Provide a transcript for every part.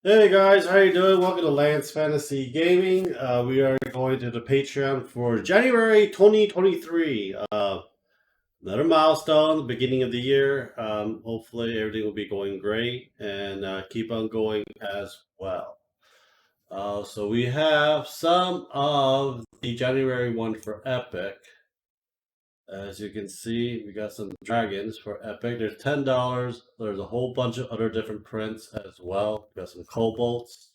Hey guys, how you doing? Welcome to Lance Fantasy Gaming. We are going to the Patreon for January 2023. Another milestone, beginning of the year. Hopefully everything will be going great and keep on going as well. So we have some of the January one for Epic. As you can see, we got some dragons for Epic. There's $10. There's a whole bunch of other different prints as well. We got some kobolds.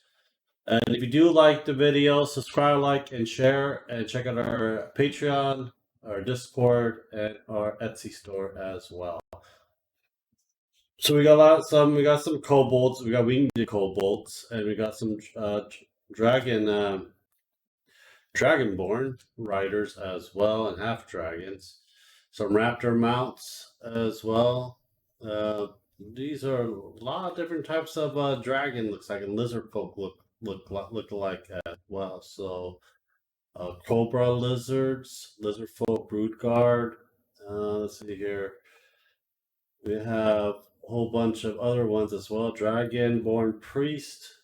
And if you do like the video, subscribe, like, and share, and check out our Patreon, our Discord, and our Etsy store as well. So we got some kobolds, we got winged kobolds, and we got some dragonborn riders as well, and half dragons. Some raptor mounts as well. These are a lot of different types of dragon. Looks like, and lizard folk look alike as well. So cobra lizards, lizard folk, brood guard. Let's see here. We have a whole bunch of other ones as well. Dragonborn priest,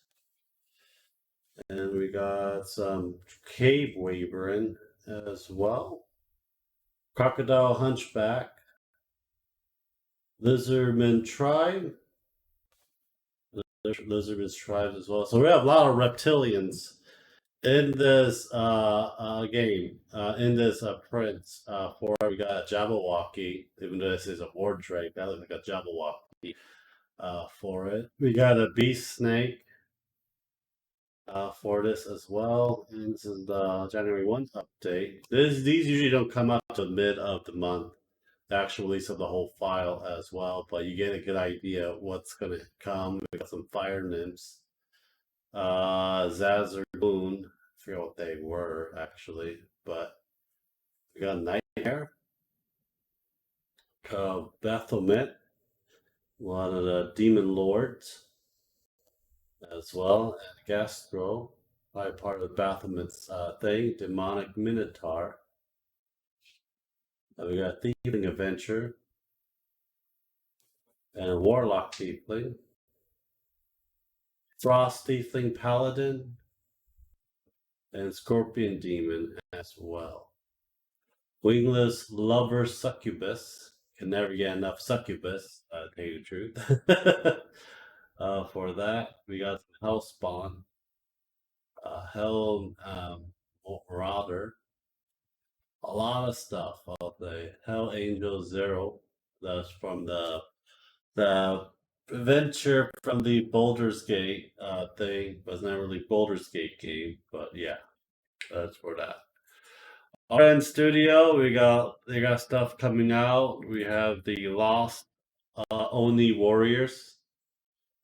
and we got some cave wyvern as well. Crocodile hunchback, lizardman tribe, lizardman's tribes as well. So we have a lot of reptilians in this game, in this prince. For we got a Jabberwocky, even though this is a ward drake, that looks like a Jabberwocky for it. We got a beast snake for this as well. And this is the January 1 update. These usually don't come out to mid of the month, the actual release of the whole file as well, but you get a good idea of what's going to come. We got some fire nymphs, Zazargoon, I forget what they were actually, but we got Nightmare, Baphomet, one of the Demon Lords as well, and Gastro, by part of Baphomet's thing, Demonic Minotaur. We got Thieving Adventure, and Warlock Tiefling, Frost Tiefling Paladin, and Scorpion Demon as well. Wingless Lover Succubus. Can never get enough Succubus, to tell you the truth. For that, we got Hellspawn, Hell Marauder, a lot of stuff. The Hell Angel Zero, that's from the adventure from the Baldur's Gate thing. It was not really Baldur's Gate game, but yeah, that's for that. RN Studio, they got stuff coming out. We have the Lost Oni Warriors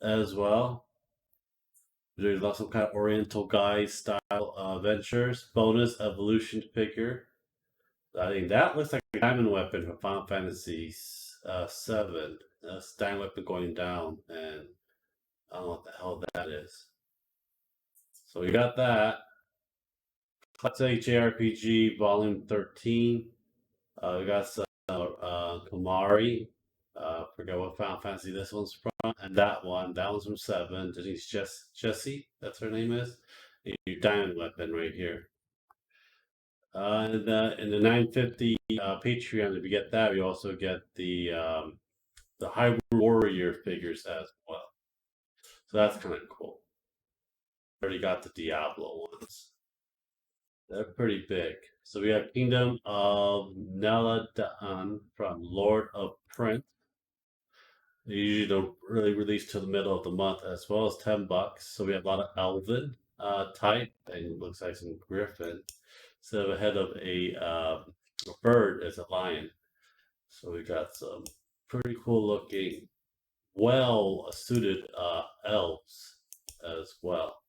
as well. There's some kind of Oriental guy style ventures. Bonus evolution figure. I think that looks like a diamond weapon from Final Fantasy VII. That's diamond weapon going down, and I don't know what the hell that is. So we got that. Classic JRPG Volume 13. We got some Kumari. Forget what Final Fantasy this one's from. And that one's from 7. Denise Jessie, that's her name is. Your diamond weapon right here. In the 950 Patreon, if you get that, we also get the Hyrule Warrior figures as well. So that's kind of cool. Already got the Diablo ones. They're pretty big. So we have Kingdom of Neladan from Lord of Print. They usually don't really release till the middle of the month, as well as $10. So we have a lot of Elven type, and it looks like some Griffin. Instead of a head of a bird, it's a lion. So we got some pretty cool looking, well suited elves as well.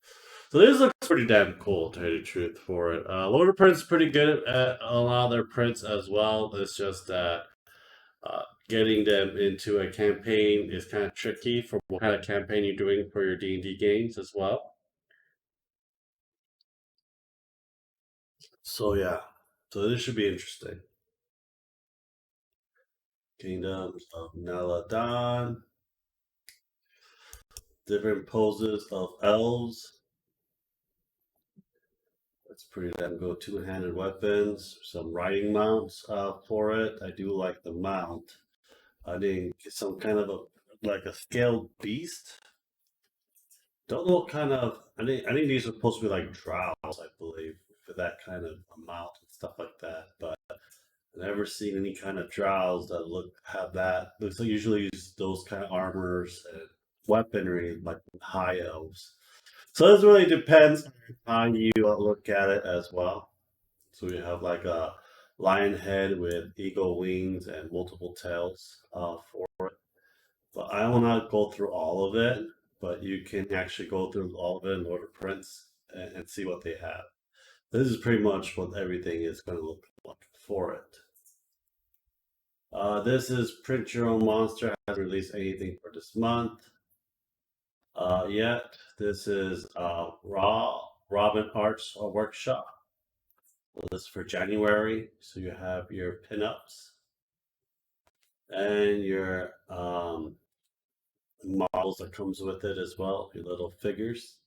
So this looks pretty damn cool, to tell you the truth, for it. Lord of Print's pretty good at a lot of their prints as well. It's just that getting them into a campaign is kind of tricky for what kind of campaign you're doing for your D&D games as well. So yeah, so this should be interesting. Kingdoms of Neladan. different poses of elves. That's pretty damn good. Two-handed weapons, some riding mounts for it. I do like the mount. I think it's some kind of a like a scaled beast. Don't know what kind of. I think these are supposed to be like drows, I believe, for that kind of amount and stuff like that. But I've never seen any kind of drows that have that. Looks like usually use those kind of armors and weaponry like high elves. So this really depends on how you look at it as well. So we have like a lion head with eagle wings and multiple tails for it. But I will not go through all of it, but you can actually go through all of it in order prints and see what they have. This is pretty much what everything is going to look like for it. This is Print Your Own Monster. Hasn't released anything for this month yet. This is Robin Arts Workshop. This is for January. So you have your pinups and your models that comes with it as well, your little figures.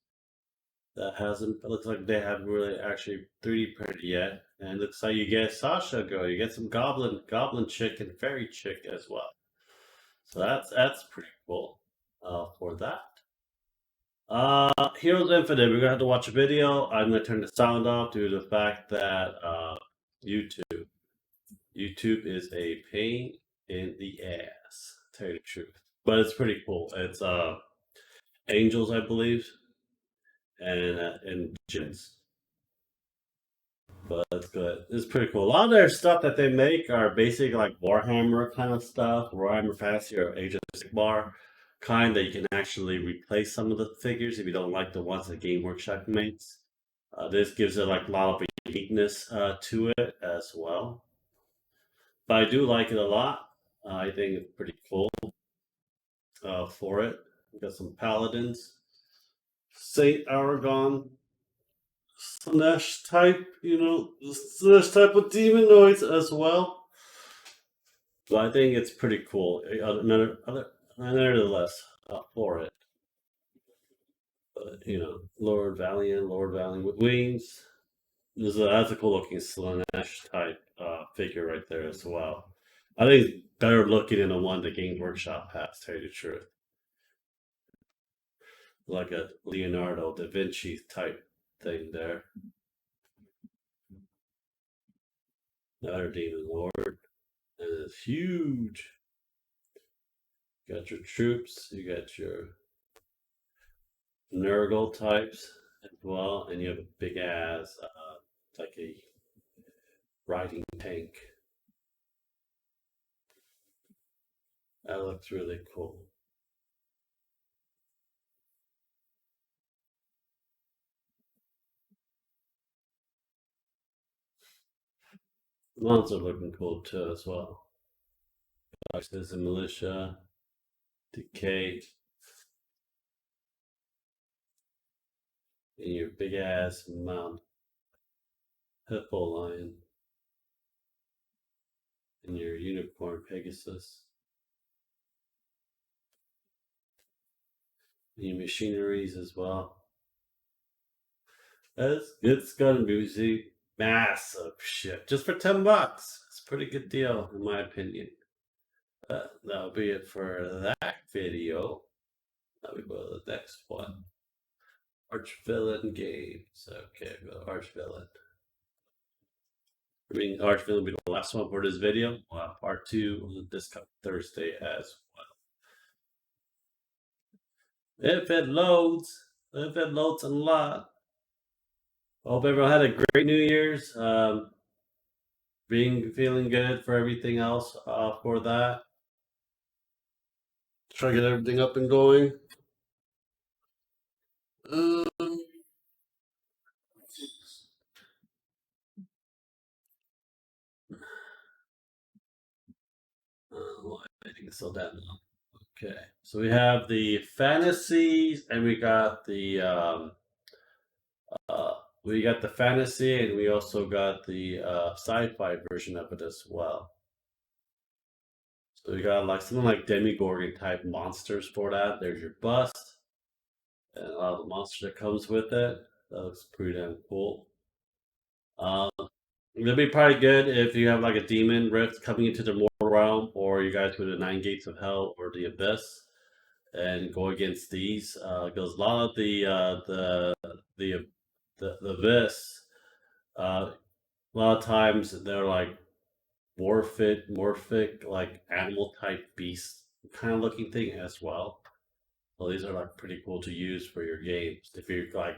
That hasn't. It looks like they haven't really actually 3D printed yet, and it looks like you get Sasha girl, you get some goblin chick and fairy chick as well. So that's pretty cool for that. Heroes Infinite. We're gonna have to watch a video. I'm gonna turn the sound off due to the fact that YouTube is a pain in the ass. To tell you the truth, but it's pretty cool. It's angels, I believe, and gins. But it's good. It's pretty cool. A lot of their stuff that they make are basically like Warhammer kind of stuff, Warhammer Fantasy or Age of Sigmar kind that you can actually replace some of the figures if you don't like the ones that Game Workshop makes. This gives it like a lot of uniqueness to it as well. But I do like it a lot. I think it's pretty cool for it. We got some paladins, Saint Aragon, Slanesh type, Slanesh type of demonoids as well. But I think it's pretty cool. Nevertheless, for it. But, Lord Valiant with wings. That's a cool looking Slanesh type figure right there as well. I think it's better looking than the one the Games Workshop has, to tell you the truth. Like a Leonardo da Vinci type thing there. Another Demon Lord. And it's huge. You got your troops, you got your Nurgle types as well, and you have a big ass, like a riding tank. That looks really cool. The monster looking cool too as well. There's a militia, decay, and your big ass mount, hippo lion, and your unicorn Pegasus, and your machineries as well. It's gonna be massive shit just for $10. It's a pretty good deal in my opinion. That'll be it for that video. Now we go to the next one. Arch Villain Games. Okay, go Arch Villain. Arch Villain will be the last one for this video. We'll have part 2 this coming Thursday as well. If it loads a lot. Hope everyone had a great New Year's. Feeling good for everything else for that. Try to get everything up and going. I think it's still down now. Okay, so we have the fantasies, and we got the fantasy, and we also got the sci-fi version of it as well. So we got like something like Demigorgon type monsters for that. There's your bust. and a lot of the monster that comes with it. That looks pretty damn cool. Uh, it'd be probably good if you have like a demon rift coming into the mortal realm, or you guys go to the nine gates of hell or the abyss and go against these. Because a lot of the abyss, a lot of times they're like morphic, like animal type beast kind of looking thing as well. So these are like pretty cool to use for your games if you're like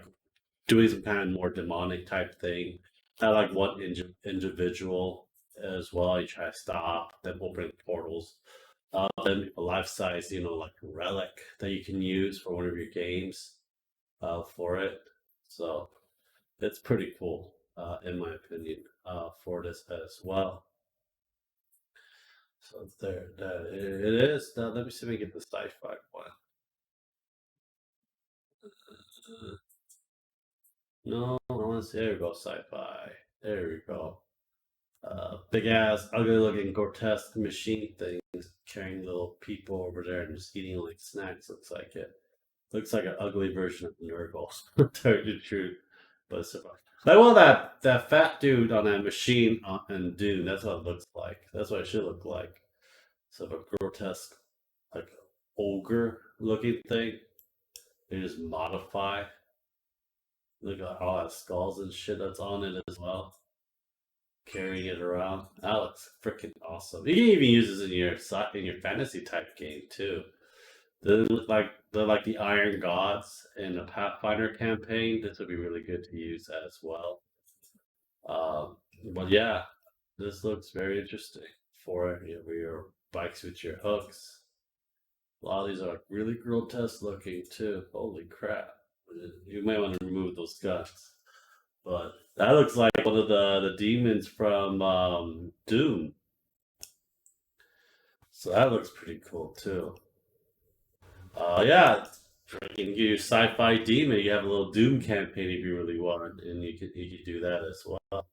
doing some kind of more demonic type thing. Not like one individual as well. You try to stop them opening portals. Then a life size, like relic that you can use for one of your games for it. So it's pretty cool, in my opinion, for this as well. So it's there. It is. Now let me see if we can get the sci-fi one. No, let's there we go, sci-fi. There we go. Big ass, ugly looking grotesque machine things carrying little people over there and just eating like snacks. Looks like it. Looks like an ugly version of Nurgle. Tell you the truth, but it's survived. Like, well, that fat dude on that machine in Dune. That's what it looks like. That's what it should look like. Sort of a grotesque, like ogre looking thing. They just modify. Look at all that skulls and shit that's on it as well. Carrying it around. That looks freaking awesome. You can even use this in your fantasy type game too. They look like they're like the Iron Gods in the Pathfinder campaign. This would be really good to use as well. But yeah, this looks very interesting for your bikes with your hooks. A lot of these are really grotesque looking too. Holy crap! You may want to remove those guns. But that looks like one of the demons from Doom. So that looks pretty cool too. Yeah, freaking you sci-fi demon. You have a little Doom campaign if you really want, and you could do that as well.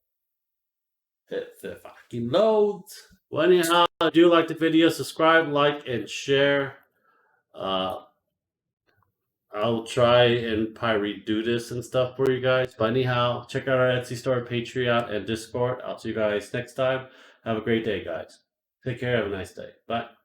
If it fucking loads. Well, anyhow, if you like the video, subscribe, like, and share. Uh, I'll try and probably redo this and stuff for you guys. But anyhow, check out our Etsy store, Patreon, and Discord. I'll see you guys next time. Have a great day, guys. Take care. Have a nice day. Bye.